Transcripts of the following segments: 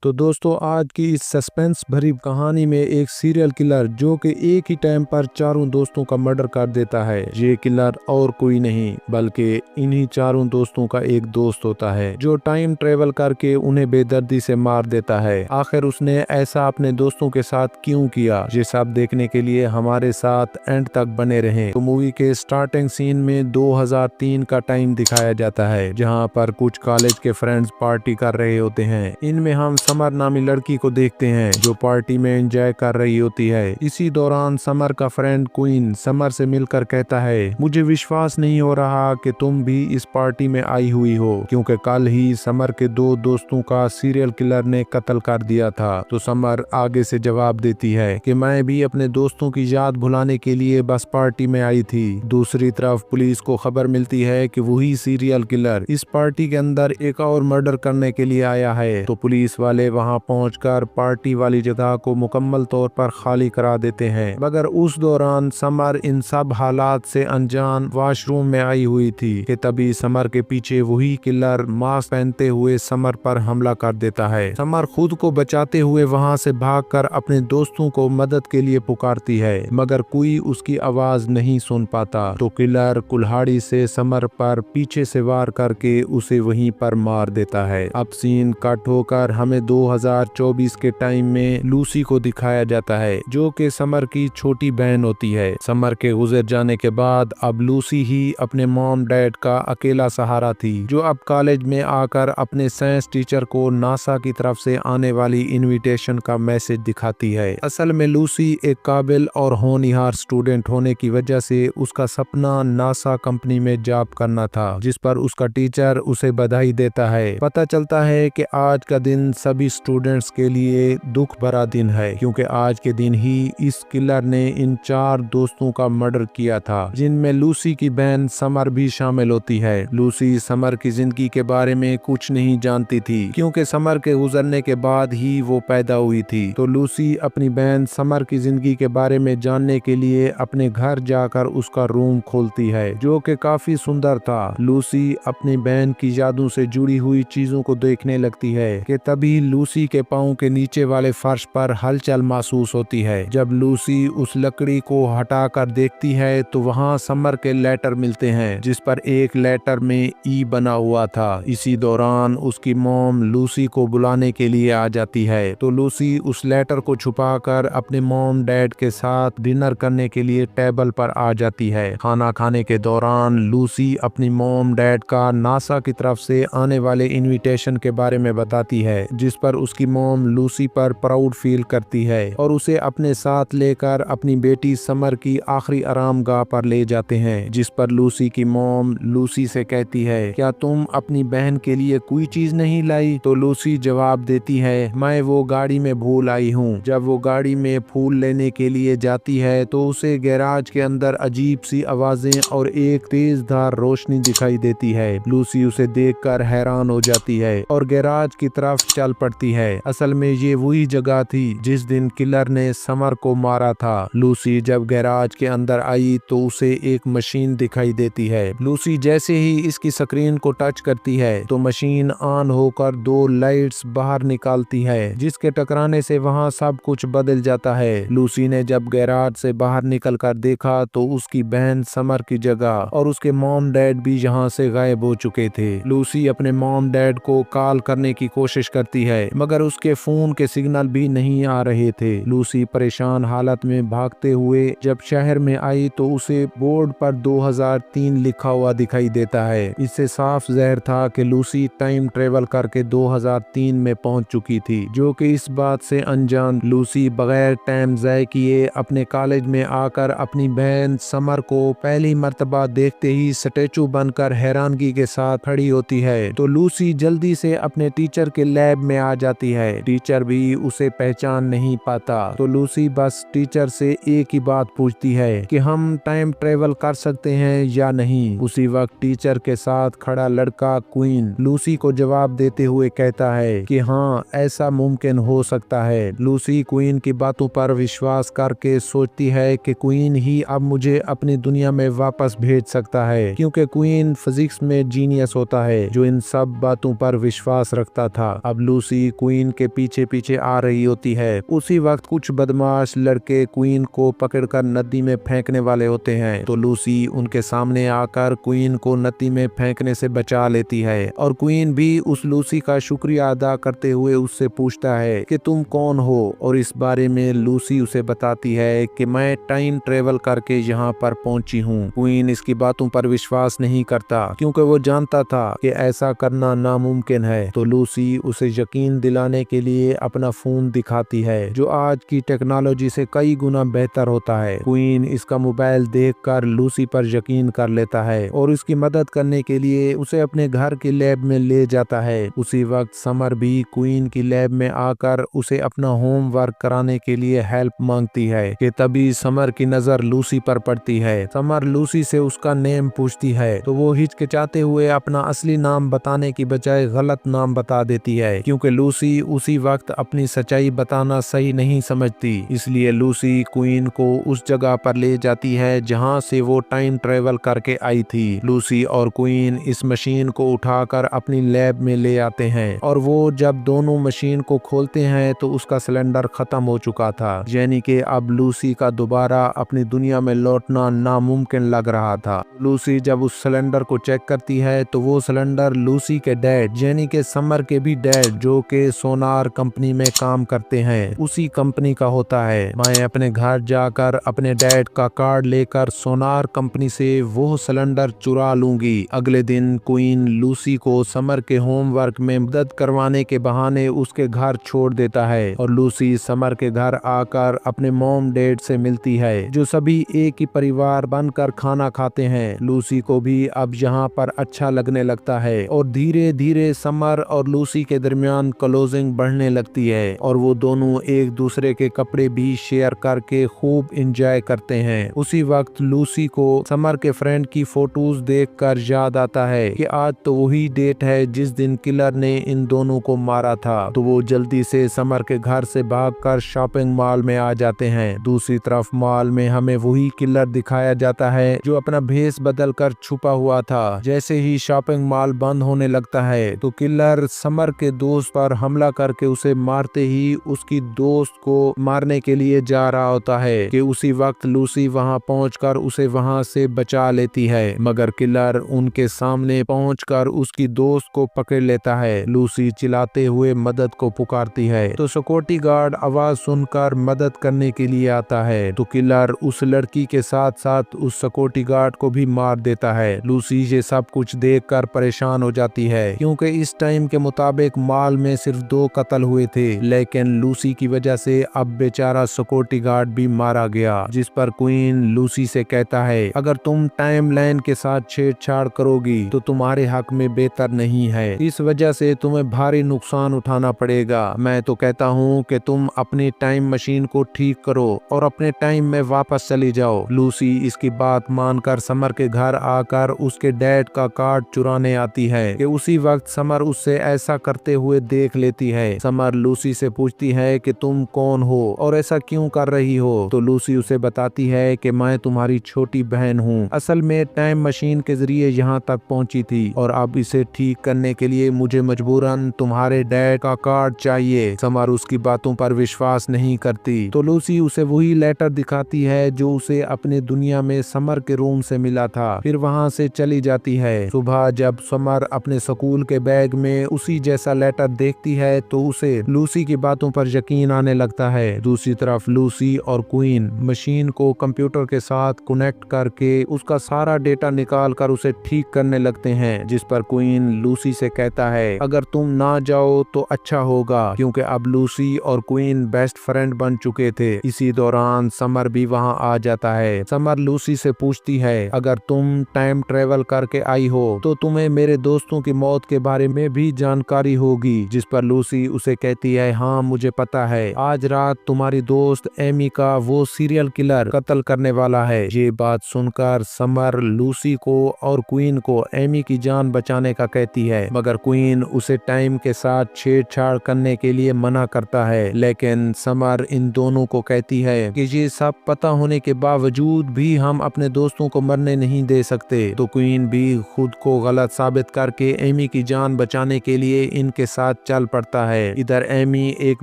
तो दोस्तों आज की इस सस्पेंस भरी कहानी में एक सीरियल किलर जो कि एक ही टाइम पर चारों दोस्तों का मर्डर कर देता है। ये किलर और कोई नहीं बल्कि इन्हीं चारों दोस्तों का एक दोस्त होता है जो टाइम ट्रेवल करके उन्हें बेदर्दी से मार देता है। आखिर उसने ऐसा अपने दोस्तों के साथ क्यों किया, ये सब देखने के लिए हमारे साथ एंड तक बने रहें। तो मूवी के स्टार्टिंग सीन में 2003 का टाइम दिखाया जाता है जहाँ पर कुछ कॉलेज के फ्रेंड्स पार्टी कर रहे होते हैं। इनमें हम समर नामी लड़की को देखते हैं जो पार्टी में एंजॉय कर रही होती है। इसी दौरान समर का फ्रेंड क्वीन समर से मिलकर कहता है, मुझे विश्वास नहीं हो रहा कि तुम भी इस पार्टी में आई हुई हो, क्योंकि कल ही समर के दो दोस्तों का सीरियल किलर ने कत्ल कर दिया था। तो समर आगे से जवाब देती है कि मैं भी अपने दोस्तों की याद भुलाने के लिए बस पार्टी में आई थी। दूसरी तरफ पुलिस को खबर मिलती है कि वही सीरियल किलर इस पार्टी के अंदर एक और मर्डर करने के लिए आया है। तो पुलिस वाले वहां पहुंचकर पार्टी वाली जगह को मुकम्मल तौर पर खाली करा देते हैं, मगर उस दौरान समर इन सब हालात से अनजान वॉशरूम में आई हुई थी कि तभी समर के पीछे वही किलर मास्क पहनते हुए समर पर हमला कर देता है। समर खुद को बचाते हुए वहां से भागकर अपने दोस्तों को मदद के लिए पुकारती है, मगर कोई उसकी आवाज नहीं सुन पाता। तो किलर कुल्हाड़ी से समर पर पीछे से वार करके उसे वहीं पर मार देता है। अब सीन कट होकर हमें 2024 के टाइम में लूसी को दिखाया जाता है जो कि समर की छोटी बहन होती है। समर के गुजर जाने के बाद अब लूसी ही अपने मॉम डैड का अकेला सहारा थी, जो अब कॉलेज में आकर अपने साइंस टीचर को नासा की तरफ से आने वाली इनविटेशन का मैसेज दिखाती है। असल में लूसी एक काबिल और होनहार स्टूडेंट होने की वजह से उसका सपना नासा कंपनी में जॉब करना था, जिस पर उसका टीचर उसे बधाई देता है। पता चलता है कि आज का दिन सभी स्टूडेंट्स के लिए दुख भरा दिन है, क्योंकि आज के दिन ही इस किलर ने इन चार दोस्तों का मर्डर किया था, जिनमें लूसी की बहन समर भी शामिल होती है। लूसी समर की जिंदगी के बारे में कुछ नहीं जानती थी, क्योंकि समर के गुजरने के बाद ही वो पैदा हुई थी। तो लूसी अपनी बहन समर की जिंदगी के बारे में जानने के लिए अपने घर जाकर उसका रूम खोलती है, जो कि काफी सुंदर था। लूसी अपनी बहन की यादों से जुड़ी हुई चीजों को देखने लगती है कि तभी लूसी के पाँव के नीचे वाले फर्श पर हलचल महसूस होती है। जब लूसी उस लकड़ी को हटाकर देखती है तो वहाँ समर के लेटर मिलते हैं, जिस पर एक लेटर में ई बना हुआ था। इसी दौरान उसकी मॉम लूसी को बुलाने के लिए आ जाती है। तो लूसी उस लेटर को छुपाकर अपने मॉम डैड के साथ डिनर करने के लिए टेबल पर आ जाती है। खाना खाने के दौरान लूसी अपनी मॉम डैड का नासा की तरफ से आने वाले इनविटेशन के बारे में बताती है, जिस पर उसकी मॉम लूसी पर प्राउड फील करती है और उसे अपने साथ लेकर अपनी बेटी समर की आखिरी आरामगाह पर ले जाते हैं, जिस पर लूसी की मॉम लूसी से कहती है, क्या तुम अपनी बहन के लिए कोई चीज नहीं लाई? तो लूसी जवाब देती है, मैं वो गाड़ी में भूल आई हूँ। जब वो गाड़ी में फूल लेने के लिए जाती है तो उसे गैराज के अंदर अजीब सी आवाजें और एक तेज धार रोशनी दिखाई देती है। लूसी उसे देखकर हैरान हो जाती है और गैराज की तरफ चल पड़ती है। असल में ये वही जगह थी जिस दिन किलर ने समर को मारा था। लूसी जब गैराज के अंदर आई तो उसे एक मशीन दिखाई देती है। लूसी जैसे ही इसकी स्क्रीन को टच करती है तो मशीन ऑन होकर दो लाइट्स बाहर निकालती है, जिसके टकराने से वहाँ सब कुछ बदल जाता है। लूसी ने जब गैराज से बाहर निकल कर देखा तो उसकी बहन समर की जगह और उसके मॉम डैड भी यहाँ से गायब हो चुके थे। लूसी अपने मॉम डैड को कॉल करने की कोशिश करती है, मगर उसके फोन के सिग्नल भी नहीं आ रहे थे। लूसी परेशान हालत में भागते हुए जब शहर में आई तो उसे बोर्ड पर 2003 लिखा हुआ दिखाई देता है। इससे साफ ज़ाहिर था कि लूसी टाइम ट्रेवल करके 2003 में पहुंच चुकी थी, जो कि इस बात से अनजान लूसी बगैर टाइम ज़ाय किए अपने कॉलेज में आकर अपनी बहन समर को पहली मर्तबा देखते ही स्टैचू बनकर हैरानगी के साथ खड़ी होती है। तो लूसी जल्दी से अपने टीचर के लैब में आ जाती है। टीचर भी उसे पहचान नहीं पाता। तो लूसी बस टीचर से एक ही बात पूछती है कि हम टाइम ट्रेवल कर सकते हैं या नहीं। उसी वक्त टीचर के साथ खड़ा लड़का क्वीन लूसी को जवाब देते हुए कहता है कि हाँ, ऐसा मुमकिन हो सकता है। लूसी क्वीन की बातों पर विश्वास करके सोचती है कि क्वीन ही अब मुझे अपनी दुनिया में वापस भेज सकता है, क्योंकि क्वीन फिजिक्स में जीनियस होता है जो इन सब बातों पर विश्वास रखता था। अब लूसी लूसी क्वीन के पीछे पीछे आ रही होती है। उसी वक्त कुछ बदमाश लड़के क्वीन को पकड़कर नदी में फेंकने वाले होते हैं, तो लूसी उनके सामने आकर क्वीन को नदी में फेंकने से बचा लेती है और क्वीन भी उस लूसी का शुक्रिया अदा करते हुए उससे पूछता है कि तुम कौन हो, और इस बारे में लूसी उसे बताती है कि मैं टाइम ट्रेवल करके यहाँ पर पहुंची हूँ। क्वीन इसकी बातों पर विश्वास नहीं करता क्योंकि वो जानता था कि ऐसा करना नामुमकिन है। तो लूसी उसे यकीन दिलाने के लिए अपना फोन दिखाती है जो आज की टेक्नोलॉजी से कई गुना बेहतर होता है। क्वीन इसका मोबाइल देखकर लूसी पर यकीन कर लेता है और उसकी मदद करने के लिए उसे अपने घर की लैब में ले जाता है। उसी वक्त समर भी क्वीन की लैब में आकर उसे अपना होमवर्क कराने के लिए हेल्प मांगती है कि तभी समर की नजर लूसी पर पड़ती है। समर लूसी से उसका नेम पूछती है तो वो हिचकिचाते हुए अपना असली नाम बताने की बजाय गलत नाम बता देती है क्योंकि लूसी उसी वक्त अपनी सच्चाई बताना सही नहीं समझती। इसलिए लूसी क्वीन को उस जगह पर ले जाती है जहां से वो टाइम ट्रेवल करके आई थी। लूसी और क्वीन इस मशीन को उठाकर अपनी लैब में ले आते हैं और वो जब दोनों मशीन को खोलते हैं तो उसका सिलेंडर खत्म हो चुका था, यानी कि अब लूसी का दोबारा अपनी दुनिया में लौटना नामुमकिन लग रहा था। लूसी जब उस सिलेंडर को चेक करती है तो वो सिलेंडर लूसी के डैड यानी कि समर के भी डैड जो कि सोनार कंपनी में काम करते हैं उसी कंपनी का होता है। मैं अपने घर जाकर अपने डैड का कार्ड लेकर सोनार कंपनी से वो सिलेंडर चुरा लूंगी। अगले दिन क्वीन लूसी को समर के होमवर्क में मदद करवाने के बहाने उसके घर छोड़ देता है और लूसी समर के घर आकर अपने मॉम डैड से मिलती है जो सभी एक ही परिवार बनकर खाना खाते हैं। लूसी को भी अब यहाँ पर अच्छा लगने लगता है और धीरे धीरे समर और लूसी के दरमियान क्लोजिंग बढ़ने लगती है और वो दोनों एक दूसरे के कपड़े भी शेयर करके खूब एंजॉय करते हैं। उसी वक्त लूसी को समर के फ्रेंड की फोटोज देखकर याद आता है कि आज तो वही डेट है जिस दिन किलर ने इन दोनों को मारा था। तो वो जल्दी से समर के घर से भागकर शॉपिंग मॉल में आ जाते हैं। दूसरी तरफ मॉल में हमें वही किलर दिखाया जाता है जो अपना भेष बदल कर छुपा हुआ था। जैसे ही शॉपिंग मॉल बंद होने लगता है तो किलर समर के दोस्त पर हमला करके उसे मारते ही उसकी दोस्त को मारने के लिए जा रहा होता है कि उसी वक्त लूसी वहां पहुंचकर उसे वहां से बचा लेती है, मगर किलर उनके सामने पहुंचकर उसकी दोस्त को पकड़ लेता है। लूसी चिल्लाते हुए मदद को पुकारती है तो सिक्योरिटी गार्ड आवाज सुनकर मदद करने के लिए आता है तो किलर उस लड़की के साथ साथ उस सिक्योरिटी गार्ड को भी मार देता है। लूसी ये सब कुछ देखकर परेशान हो जाती है क्योंकि इस टाइम के मुताबिक मॉल में सिर्फ 2 कत्ल हुए थे, लेकिन लूसी की वजह से अब बेचारा सिक्योरिटी गार्ड भी मारा गया। जिस पर क्वीन लूसी से कहता है अगर तुम टाइम लाइन के साथ छेड़छाड़ करोगी तो तुम्हारे हक में बेहतर नहीं है, इस वजह से तुम्हें भारी नुकसान उठाना पड़ेगा। मैं तो कहता हूँ कि तुम अपनी टाइम मशीन को ठीक करो और अपने टाइम में वापस चली जाओ। लूसी इसकी बात मानकर समर के घर आकर उसके डैड का कार्ड चुराने आती है कि उसी वक्त समर उससे ऐसा करते हुए देख लेती है। समर लूसी से पूछती है कि तुम कौन हो और ऐसा क्यों कर रही हो, तो लूसी उसे बताती है कि मैं तुम्हारी छोटी बहन हूँ, असल में टाइम मशीन के जरिए यहाँ तक पहुँची थी और अब इसे ठीक करने के लिए मुझे मजबूरन तुम्हारे डैड का कार्ड चाहिए। समर उसकी बातों पर विश्वास नहीं करती तो लूसी उसे वही लेटर दिखाती है जो उसे अपने दुनिया में समर के रूम से मिला था, फिर वहाँ से चली जाती है। सुबह जब समर अपने स्कूल के बैग में उसी जैसा लेटर देखती है तो उसे लूसी की बातों पर यकीन आने लगता है। दूसरी तरफ लूसी और क्वीन मशीन को कंप्यूटर के साथ कनेक्ट करके उसका सारा डेटा निकाल कर उसे ठीक करने लगते हैं, जिस पर क्वीन लूसी से कहता है अगर तुम ना जाओ तो अच्छा होगा क्योंकि अब लूसी और क्वीन बेस्ट फ्रेंड बन चुके थे। इसी दौरान समर भी वहां आ जाता है। समर लूसी से पूछती है अगर तुम टाइम ट्रेवल करके आई हो तो तुम्हें मेरे दोस्तों की मौत के बारे में भी जानकारी होगी, जिस पर लूसी उसे कहती है हाँ मुझे पता है, आज रात तुम्हारी दोस्त एमी का वो सीरियल किलर कत्ल करने वाला है। ये बात सुनकर समर लूसी को और क्वीन को एमी की जान बचाने का कहती है, मगर क्वीन उसे टाइम के साथ छेड़छाड़ करने के लिए मना करता है। लेकिन समर इन दोनों को कहती है कि ये सब पता होने के बावजूद भी हम अपने दोस्तों को मरने नहीं दे सकते। तो क्वीन भी खुद को गलत साबित करके एमी की जान बचाने के लिए इनके साथ चल पड़ता है। इधर एमी एक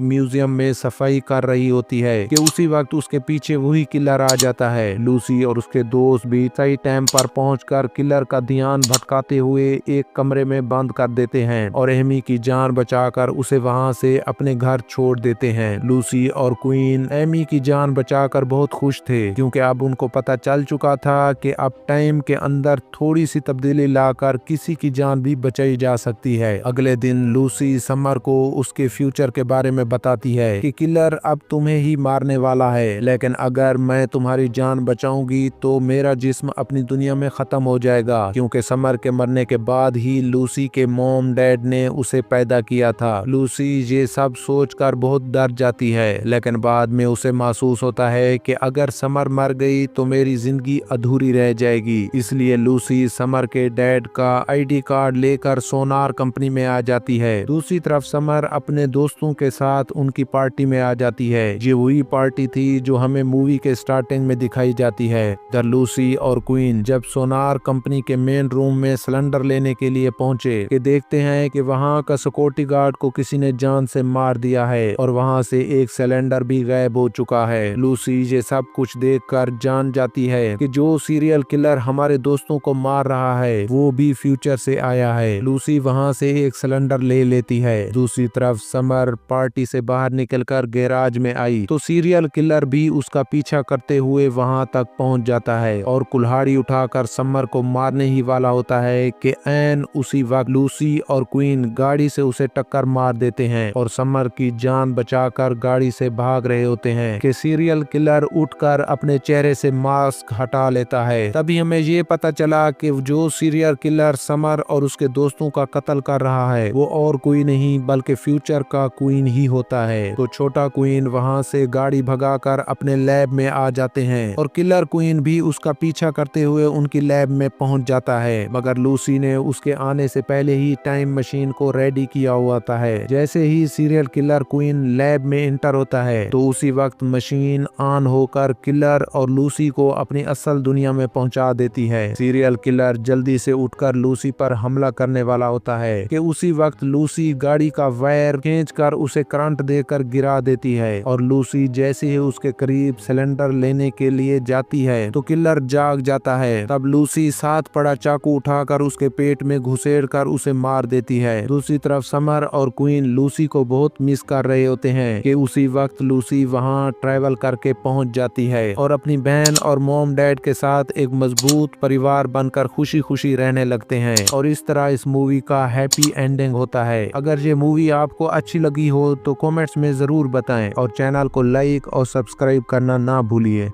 म्यूजियम में सफाई कर रही होती है कि उसी वक्त उसके पीछे वही किलर आ जाता है। लूसी और उसके दोस्त भी सही टाइम पर पहुंचकर किलर का ध्यान भटकाते हुए एक कमरे में बंद कर देते हैं और एमी की जान बचाकर उसे वहां से अपने घर छोड़ देते हैं। लूसी और क्वीन एमी की जान बचाकर बहुत खुश थे क्योंकि अब उनको पता चल चुका था कि अब टाइम के अंदर थोड़ी सी तब्दीली लाकर किसी की जान भी बचाई जा सकती है। अगले दिन लूसी समर को उसके फ्यूचर के बारे में बताती है कि किलर अब तुम्हें ही मारने वाला है, लेकिन अगर मैं तुम्हारी जान बचाऊंगी तो मेरा जिस्म अपनी दुनिया में खत्म हो जाएगा, क्योंकि समर के मरने के बाद ही लूसी के मॉम डैड ने उसे पैदा किया था। लूसी ये सब सोचकर बहुत डर जाती है, लेकिन बाद में उसे महसूस होता है कि अगर समर मर गई तो मेरी जिंदगी अधूरी रह जाएगी। इसलिए लूसी समर के डैड का आईडी कार्ड लेकर सोनार कंपनी में आ जाती है। दूसरी तरफ समर अपने दोस्तों के साथ उनकी पार्टी में आ जाती है। ये वही पार्टी थी जो हमें मूवी के स्टार्टिंग में दिखाई जाती है। इधर लूसी और क्वीन जब सोनार कंपनी के मेन रूम में सिलेंडर लेने के लिए पहुंचे कि देखते हैं कि वहां का सिक्योरिटी गार्ड को किसी ने जान से मार दिया है और वहां से एक सिलेंडर भी गायब हो चुका है। लूसी ये सब कुछ देखकर जान जाती है कि जो सीरियल किलर हमारे दोस्तों को मार रहा है वो भी फ्यूचर से आया है। लूसी वहां से एक सिलेंडर ले लेती है। दूसरी तरफ समर पार्टी से बाहर निकलकर गैराज में आई तो सीरियल किलर भी उसका पीछा करते हुए वहां तक पहुंच जाता है और कुल्हाड़ी उठाकर समर को मारने ही वाला होता है कि ऐन उसी वक्त लूसी और क्वीन गाड़ी से उसे टक्कर मार देते हैं और समर की जान बचाकर गाड़ी से भाग रहे होते हैं कि सीरियल किलर उठकर अपने चेहरे से मास्क हटा लेता है। तभी हमें ये पता चला कि जो सीरियल किलर समर और उसके दोस्तों का कत्ल कर रहा है वो और कोई नहीं बल्कि फ्यूचर का क्वीन ही होता है। तो छोटा क्वीन वहां से गाड़ी भगाकर अपने लैब में आ जाते हैं और किलर क्वीन भी उसका पीछा करते हुए उनकी लैब में पहुंच जाता है, मगर लूसी ने उसके आने से पहले ही टाइम मशीन को रेडी किया हुआ था। जैसे ही सीरियल किलर क्वीन लैब में इंटर होता है तो उसी वक्त मशीन ऑन होकर किलर और लूसी को अपनी असल दुनिया में पहुंचा देती है। सीरियल किलर जल्दी से उठकर लूसी पर हमला करने वाला होता है कि उसी वक्त लूसी गाड़ी का वायर खींचकर उसे करंट देकर गिरा देती है और लूसी जैसे ही उसके करीब सिलेंडर लेने के लिए जाती है तो किलर जाग जाता है। तब लूसी साथ पड़ा चाकू उठाकर उसके पेट में घुसेड़ कर उसे मार देती है। दूसरी तरफ समर और क्वीन लूसी को बहुत मिस कर रहे होते हैं कि उसी वक्त लूसी वहां ट्रैवल करके पहुंच जाती है और अपनी बहन और मॉम डैड के साथ एक मजबूत परिवार बनकर खुशी खुशी रहने लगते हैं और इस तरह इस मूवी का हैप्पी एंडिंग होता है। अगर ये मूवी आपको अच्छी लगी हो तो कमेंट्स में जरूर बताएं और चैनल को लाइक और सब्सक्राइब करना ना भूलिए।